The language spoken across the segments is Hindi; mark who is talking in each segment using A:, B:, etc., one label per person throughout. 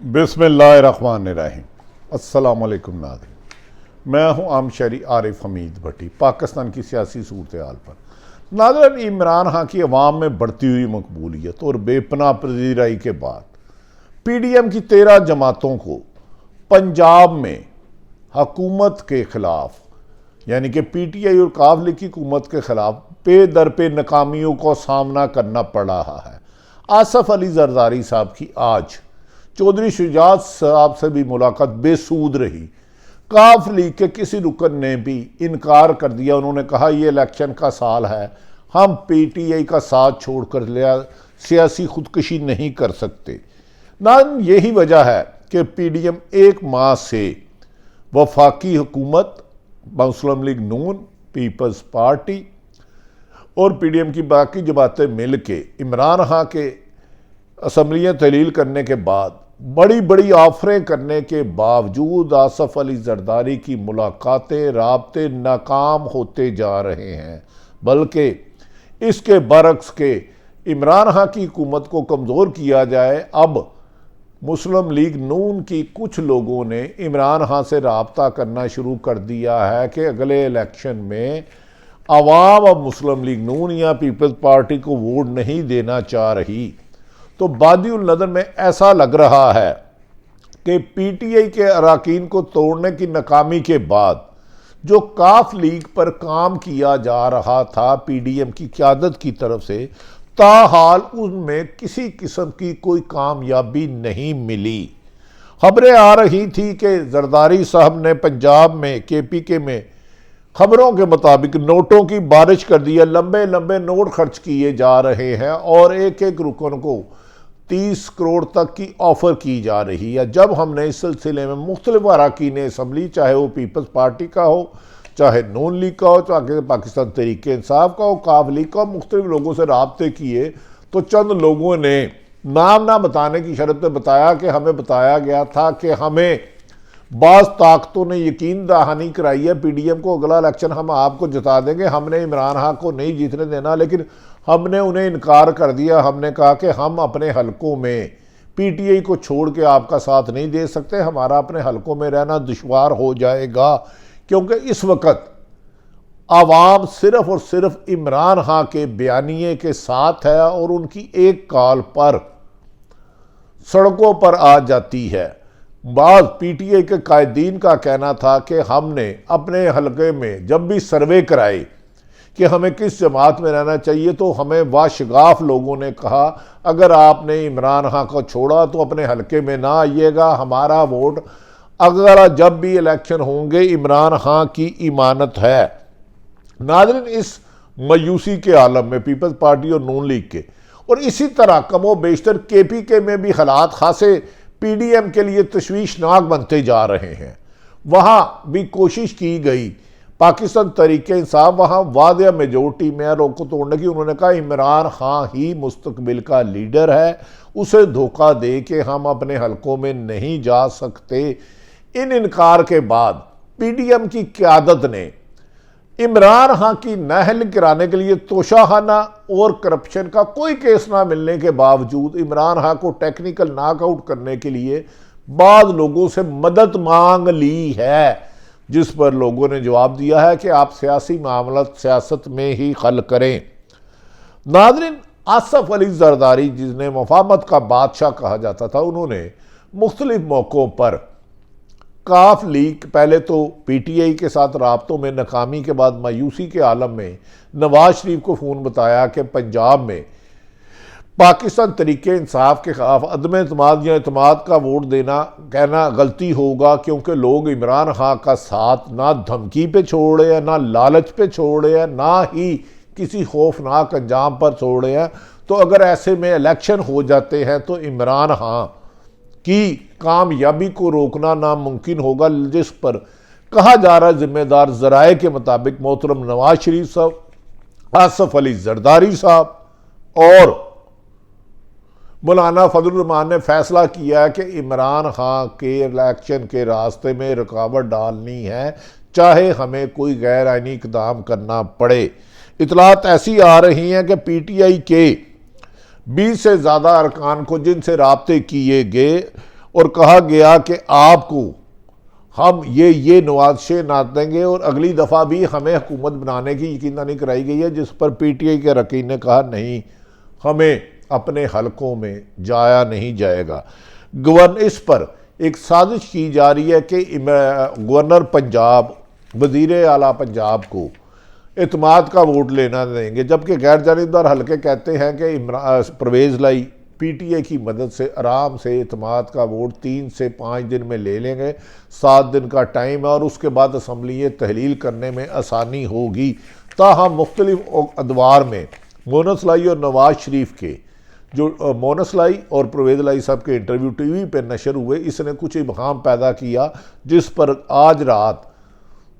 A: बिस्मिल्लाहिर्रहमानिर्रहीम। अस्सलाम वालेकुम नाज़रीन, मैं हूं आमशरी आरिफ हमीद भट्टी। पाकिस्तान की सियासी सूरत हाल पर नाज़रीन, इमरान खान की अवाम में बढ़ती हुई मकबूलियत और बेपनाह पजीराई के बाद PDM की 13 जमातों को पंजाब में हकूमत के खिलाफ यानी कि PTI और काफ लीग की हुकूमत के खिलाफ पे दर पे नाकामियों को सामना करना पड़ रहा है। आसफ अली जरदारी साहब की आज चौधरी शुजात साहब से भी मुलाकात बेसूद रही। काफ लीग के किसी रुकन ने भी इनकार कर दिया। उन्होंने कहा ये इलेक्शन का साल है, हम PTI का साथ छोड़कर सियासी खुदकशी नहीं कर सकते। ना यही वजह है कि PDM एक माह से वफाकी हुकूमत, मुस्लिम लीग नून, पीपल्स पार्टी और PDM की बाकी जमातें मिल के इमरान खान के असम्बलियाँ तहलील करने के बाद बड़ी बड़ी ऑफरें करने के बावजूद आसफ अली जरदारी की मुलाकातें राब्ते नाकाम होते जा रहे हैं। बल्कि इसके बरक्स के इमरान खान की हुकूमत को कमज़ोर किया जाए, अब मुस्लिम लीग नून की कुछ लोगों ने इमरान खान से रब्ता करना शुरू कर दिया है कि अगले इलेक्शन में आवाम अब मुस्लिम लीग नून या पीपल्स पार्टी को वोट नहीं देना चाह रही। तो बादिउल नज़र में ऐसा लग रहा है कि PTI के अरकान को तोड़ने की नाकामी के बाद जो काफ लीग पर काम किया जा रहा था PDM की क़यादत की तरफ से, ताहाल उनमें किसी किस्म की कोई कामयाबी नहीं मिली। खबरें आ रही थी कि जरदारी साहब ने पंजाब में KPK में खबरों के मुताबिक नोटों की बारिश कर दी है। लंबे लंबे नोट खर्च किए जा रहे हैं और एक एक रुकन को 30 करोड़ तक की ऑफर की जा रही है। जब हमने इस सिलसिले में मुख्तलिफ अरकान असम्बली, चाहे वो पीपल्स पार्टी का हो, चाहे नून लीग का हो, चाहे पाकिस्तान तहरीक इंसाफ का हो, काफ लीग का, मुख्तलिफ लोगों से रब्ते किए तो चंद लोगों ने नाम ना बताने की शर्त पर बताया कि हमें बताया गया था कि हमें बाज़ ताकतों ने यकीन दहानी कराई है PDM को अगला इलेक्शन हम आपको जिता देंगे, हमने इमरान खान को नहीं जीतने देना। लेकिन हमने उन्हें इनकार कर दिया। हमने कहा कि हम अपने हलकों में PTI को छोड़ के आपका साथ नहीं दे सकते, हमारा अपने हलकों में रहना दुश्वार हो जाएगा, क्योंकि इस वक्त आवाम सिर्फ और सिर्फ इमरान खान के बयानिए के साथ है और उनकी एक कॉल पर सड़कों पर आ जाती है। बाद PTI के कायदीन का कहना था कि हमने अपने हलके में जब भी सर्वे कराए कि हमें किस जमात में रहना चाहिए, तो हमें वाशगाफ लोगों ने कहा अगर आपने इमरान खान को छोड़ा तो अपने हलके में ना आइएगा, हमारा वोट अगर जब भी इलेक्शन होंगे इमरान खान की इमानत है। नाज़रीन, इस मायूसी के आलम में पीपल्स पार्टी और नून लीग के और इसी तरह कमो बेशतर KPK में भी हालात खासे PDM के लिए तशवीशनाक बनते जा रहे हैं। वहाँ भी कोशिश की गई, पाकिस्तान तहरीक इंसाफ वहाँ वादिया मेजोरिटी में रोको तोड़ने की। उन्होंने कहा इमरान खान ही मुस्तकबिल का लीडर है, उसे धोखा दे के हम अपने हलकों में नहीं जा सकते। इन इनकार के बाद PDM की क़यादत ने इमरान खान की नाअहली कराने के लिए तोशाखाना और करप्शन का कोई केस ना मिलने के बावजूद इमरान खान को टेक्निकल नॉकआउट करने के लिए बाद लोगों से मदद मांग ली है, जिस पर लोगों ने जवाब दिया है कि आप सियासी मामला सियासत में ही हल करें। नाज़रीन, आसफ अली जरदारी जिन्हें मफाहमत का बादशाह कहा जाता था, उन्होंने मुख्तलिफ मौक़ों पर काफ लीग, पहले तो PTI के साथ राब्तों में नाकामी के बाद मायूसी के आलम में नवाज शरीफ को फ़ोन बताया कि पंजाब में पाकिस्तान तहरीक इंसाफ के खिलाफ अदम एतमाद या एतमाद का वोट देना कहना गलती होगा, क्योंकि लोग इमरान खान का साथ ना धमकी पे छोड़े हैं, ना लालच पे छोड़े हैं, ना ही किसी खौफनाक अंजाम पर छोड़े हैं। तो अगर ऐसे में इलेक्शन हो जाते हैं तो इमरान खान की कामयाबी को रोकना नामुमकिन होगा, जिस पर कहा जा रहा है जिम्मेदार ज़राए के मुताबिक मोहतरम नवाज शरीफ साहब, आसफ अली जरदारी साहब और मौलाना फजल रहमान ने फैसला किया है कि इमरान खान के इलेक्शन के रास्ते में रुकावट डालनी है, चाहे हमें कोई गैर आइनी इक़दाम करना पड़े। इतलात ऐसी आ रही हैं कि PTI के 20 से ज़्यादा अरकान को जिनसे राब्ते किए गए और कहा गया कि आपको हम ये नवाज नात देंगे और अगली दफ़ा भी हमें हुकूमत बनाने की यकीनदहानी कराई गई है, जिस पर पीटीआई के रकीन ने कहा नहीं, हमें अपने हलकों में जाया नहीं जाएगा। इस पर एक साजिश की जा रही है कि गवर्नर पंजाब, वज़ीर आला पंजाब को इत्मीनान का वोट लेना देंगे, जबकि गैर जानिबदार हलके कहते हैं कि परवेज़ लाई पीटीआई की मदद से आराम से इत्मीनान का वोट 3 से 5 दिन में ले लेंगे। 7 दिन का टाइम है और उसके बाद असम्बली तहलील करने में आसानी होगी। ताहम मुख्तलिफ अदवार में मोनस लाई और नवाज शरीफ के जो मोनस लाई और परवेज़ लाई साहब के इंटरव्यू टीवी पर नशर हुए, इसने कुछ इबहाम पैदा किया, जिस पर आज रात,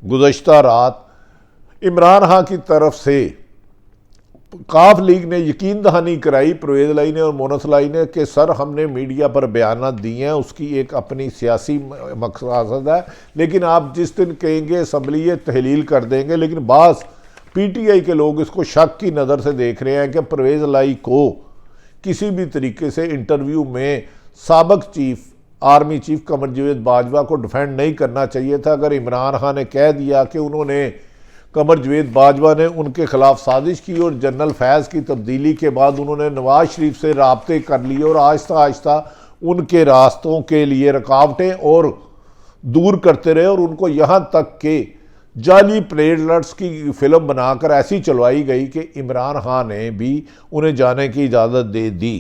A: गुज़श्ता रात इमरान खान की तरफ से काफ लीग ने यकीन दहानी कराई, परवेज़ लाई ने और मोनस लाई ने, कि सर हमने मीडिया पर बयान दिए हैं, उसकी एक अपनी सियासी मकसद है, लेकिन आप जिस दिन कहेंगे असम्बली तहलील कर देंगे। लेकिन बास पीटीआई के लोग इसको शक की नज़र से देख रहे हैं कि परवेज़ लाई को किसी भी तरीके से इंटरव्यू में साबिक chief army chief Qamar Javed Bajwa को डिफेंड नहीं करना चाहिए था। अगर इमरान खान ने कह दिया कि उन्होंने कमर जावेद बाजवा ने उनके खिलाफ साजिश की और जनरल फैज़ की तब्दीली के बाद उन्होंने नवाज शरीफ से राब्ते कर लिए और आहिस्ता आहिस्ता उनके रास्तों के लिए रुकावटें और दूर करते रहे, और उनको यहाँ तक कि जाली प्लेटलेट्स की फिल्म बनाकर ऐसी चलवाई गई कि इमरान खान ने भी उन्हें जाने की इजाज़त दे दी।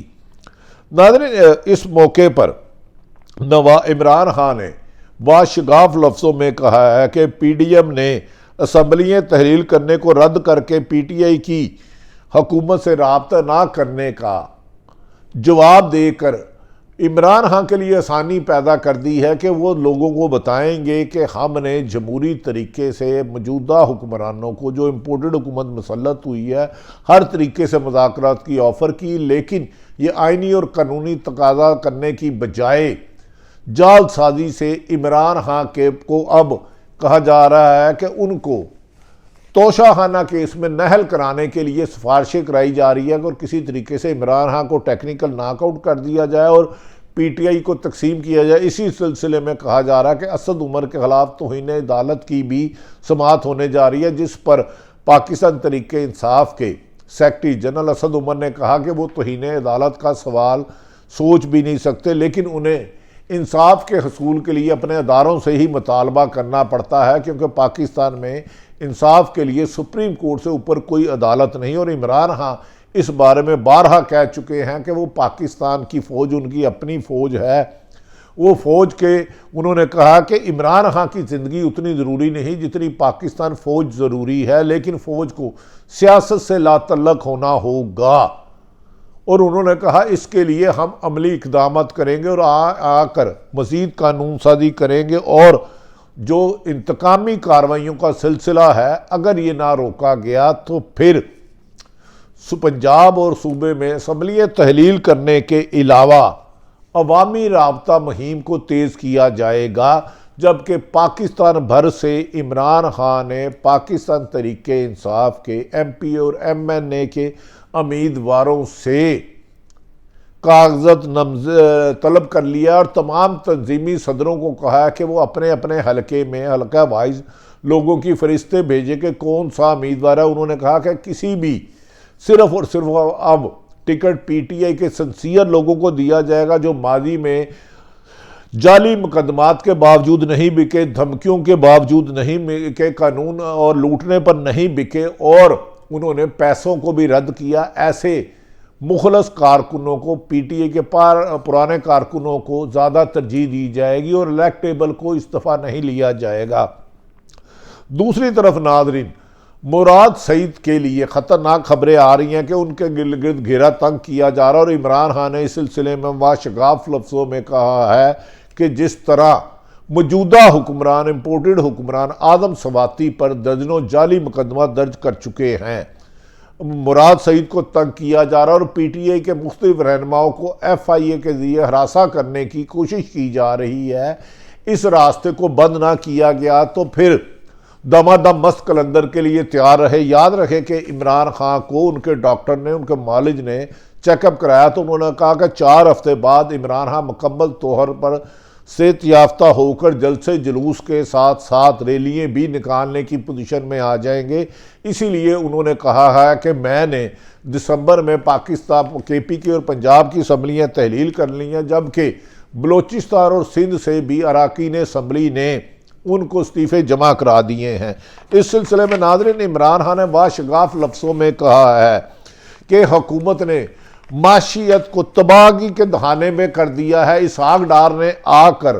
A: नाज़रीन, इस मौके पर इमरान खान ने बाशगाफ लफ्ज़ों में कहा है कि पीडीएम ने असम्बलियाँ तहलील करने को रद्द करके पीटीआई की हुकूमत से राब्ता ना करने का जवाब देकर इमरान खान के लिए आसानी पैदा कर दी है कि वो लोगों को बताएंगे कि हमने जमहूरी तरीके से मौजूदा हुक्मरानों को, जो इम्पोर्टेड हुकूमत मुसल्लत हुई है, हर तरीके से मुज़ाकरात की ऑफ़र की, लेकिन ये आइनी और कानूनी तकाजा करने की बजाय जालसाजी से इमरान खान के को अब कहा जा रहा है कि उनको तोशाखाना केस में नहल कराने के लिए सिफारिशें कराई जा रही है और किसी तरीके से इमरान खान को टेक्निकल नॉकआउट कर दिया जाए और पीटीआई को तकसीम किया जाए। इसी सिलसिले में कहा जा रहा है कि असद उमर के खिलाफ तौहीन अदालत की भी समाअत होने जा रही है, जिस पर पाकिस्तान तहरीक इंसाफ के सेक्रेटरी जनरल असद उमर ने कहा कि वो तौहीन अदालत का सवाल सोच भी नहीं सकते, लेकिन उन्हें इंसाफ के हसूल के लिए अपने अदारों से ही मुतालबा करना पड़ता है, क्योंकि पाकिस्तान में इंसाफ के लिए सुप्रीम कोर्ट से ऊपर कोई अदालत नहीं। और इमरान खान इस बारे में बारहा कह चुके हैं कि वो पाकिस्तान की फ़ौज उनकी अपनी फ़ौज है। वो फ़ौज के उन्होंने कहा कि इमरान खान की ज़िंदगी उतनी ज़रूरी नहीं जितनी पाकिस्तान फ़ौज ज़रूरी है, लेकिन फ़ौज को सियासत से लातल्लक होना होगा। और उन्होंने कहा इसके लिए हम अमली इक़दाम करेंगे और आकर मज़ीद कानून साजी करेंगे, और जो इंतकामी कार्रवाइयों का सिलसिला है अगर ये ना रोका गया तो फिर पंजाब और सूबे में असम्बली तहलील करने के अलावा अवामी राबता मुहिम को तेज़ किया जाएगा। जबकि पाकिस्तान भर से इमरान खान ने पाकिस्तान तहरीक इंसाफ के MP और MNA के उम्मीदवारों से कागज़त तलब कर लिया और तमाम तंजीमी सदरों को कहा कि वो अपने अपने हलके में हलका वाइज लोगों की फरिश्ते भेजे कि कौन सा उम्मीदवार है। उन्होंने कहा कि किसी भी सिर्फ और सिर्फ अब टिकट पीटीआई के सिंसियर लोगों को दिया जाएगा जो माजी में जाली मुकदमात के बावजूद नहीं बिके, धमकियों के बावजूद नहीं बिके, कानून और लूटने पर नहीं बिके और उन्होंने पैसों को भी रद्द किया। ऐसे मुखलस कारकुनों को, पीटीआई के पुराने कारकुनों को ज़्यादा तरजीह दी जाएगी और इलेक्टेबल को इस दफ़ा नहीं लिया जाएगा। दूसरी तरफ नाज़रीन, मुराद सईद के लिए ख़तरनाक खबरें आ रही हैं कि उनके गिर्द घेरा तंग किया जा रहा है और इमरान खान ने इस सिलसिले में वाशगाफ लफ्ज़ों में कहा है कि जिस तरह मौजूदा हुक्मरान, इम्पोर्टेड हुक्मरान आदम सवाती पर दर्जनों जाली मुकदमा दर्ज कर चुके हैं, मुराद सईद को तंग किया जा रहा है और पीटीआई के मुख्तलिफ रहनुमाओं को FIA के जरिए हरासा करने की कोशिश की जा रही है। इस रास्ते को बंद ना किया गया तो फिर दमादम मस्त कलंदर के लिए तैयार रहे। याद रखें कि इमरान खान को उनके डॉक्टर ने, उनके मालिज ने चेकअप कराया तो उन्होंने कहा कि 4 हफ्ते बाद इमरान खान मुकम्मल तौर पर सेहत याफ्ता होकर जलसे जुलूस के साथ साथ रैलियाँ भी निकालने की पोजीशन में आ जाएंगे। इसीलिए उन्होंने कहा है कि मैंने दिसंबर में पाकिस्तान, KPK और पंजाब की असम्बलियाँ तहलील कर ली हैं, जबकि बलोचिस्तान और सिंध से भी अराकीन असम्बली ने उनको इस्तीफ़े जमा करा दिए हैं। इस सिलसिले में नाज़रीन, इमरान खान ने वाशगाफ लफ्ज़ों में कहा है कि हुकूमत ने माशियत को तबाही के दहाने में कर दिया है। इसहाक डार ने आकर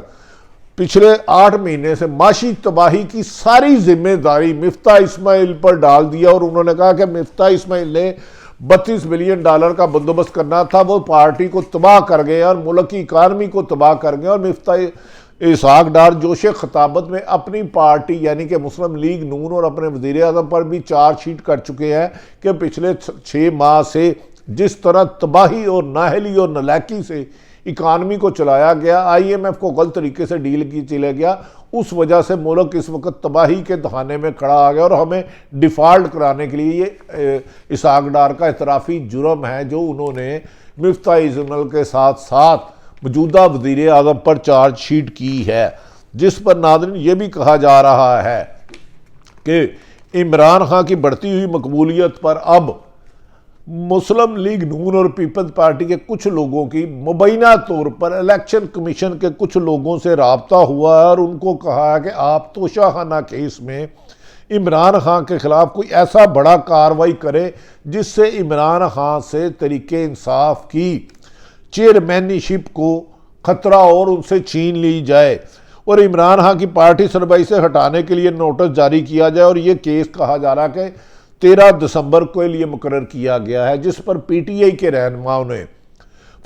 A: पिछले 8 महीने से माशी तबाही की सारी जिम्मेदारी मिफ्ता इस्माइल पर डाल दिया और उन्होंने कहा कि मिफ्ता इस्माइल ने $32 बिलियन का बंदोबस्त करना था, वो पार्टी को तबाह कर गए और मुल्क की इकानमी को तबाह कर गए। और मिफ्ता इसहाक डार जोश खताबत में अपनी पार्टी यानी कि मुस्लिम लीग नून और अपने वज़ीर आज़म पर भी चार्जशीट कर चुके हैं कि पिछले 6 माह से जिस तरह तबाही और नाहली और नलायकी से इकानमी को चलाया गया, IMF को गलत तरीके से डील की चला गया, उस वजह से मुल्क इस वक्त तबाही के दहाने में खड़ा आ गया और हमें डिफ़ॉल्ट कराने के लिए ये इसहाक डार का इतराफ़ी जुर्म है जो उन्होंने मिफ्ता इस्माइल के साथ साथ मौजूदा वज़ीर आज़म पर चार्जशीट की है, जिस पर नाज़रीन ये भी कहा जा रहा है कि इमरान खान की बढ़ती हुई मकबूलियत पर अब मुस्लिम लीग नून और पीपल्स पार्टी के कुछ लोगों की मुबैना तौर पर इलेक्शन कमीशन के कुछ लोगों से राब्ता हुआ है और उनको कहा है कि आप तोशाखाना केस में इमरान खान के खिलाफ कोई ऐसा बड़ा कार्रवाई करे जिससे इमरान खान से तरीके इंसाफ की चेयरमैनशिप को खतरा और उनसे छीन ली जाए और इमरान खान की पार्टी सरबराही से हटाने के लिए नोटिस जारी किया जाए। और ये केस कहा जा रहा है कि 13 दिसंबर के लिए मुकर्रर किया गया है, जिस पर PTI के रहनुमाओं ने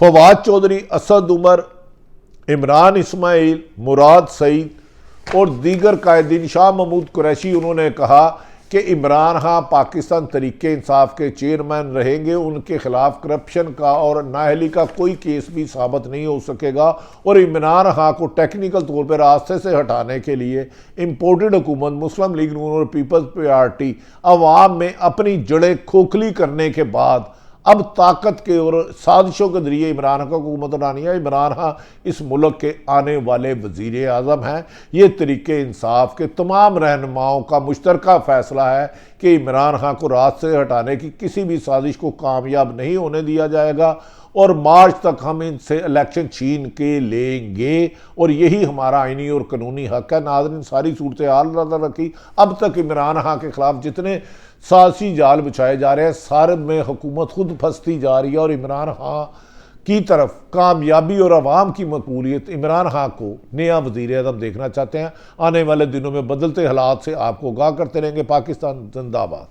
A: फवाद चौधरी, असद उमर, इमरान इस्माइल, मुराद सईद और दीगर कायदीन, शाह महमूद कुरैशी, उन्होंने कहा कि इमरान खान पाकिस्तान तरीके इंसाफ के चेयरमैन रहेंगे, उनके खिलाफ करप्शन का और नाअहली का कोई केस भी साबित नहीं हो सकेगा और इमरान खान को टेक्निकल तौर पर रास्ते से हटाने के लिए इम्पोर्टेड हुकूमत मुस्लिम लीग नून और पीपल्स पार्टी अवाम में अपनी जड़ें खोखली करने के बाद अब ताकत के और साजिशों के जरिए इमरान खान को हुकूमत उठानी है। इमरान खान इस मुल्क के आने वाले वज़ीर आज़म हैं। ये तरीके इंसाफ के तमाम रहनुमाओं का मुश्तरका फ़ैसला है कि इमरान खान को राज से हटाने की किसी भी साजिश को कामयाब नहीं होने दिया जाएगा और मार्च तक हम इनसे इलेक्शन छीन के लेंगे और यही हमारा आइनी और कानूनी हक है। नाज़रीन, सारी सूरत हाल नज़र रखी, अब तक इमरान खान के खिलाफ जितने साजिशी जाल बिछाए जा रहे हैं सारे में हुकूमत खुद फंसती जा रही है और इमरान खान की तरफ कामयाबी और अवाम की मकबूलियत, इमरान खान को नया वज़ीर आज़म देखना चाहते हैं। आने वाले दिनों में बदलते हालात से आपको आगाह करते रहेंगे। पाकिस्तान जिंदाबाद।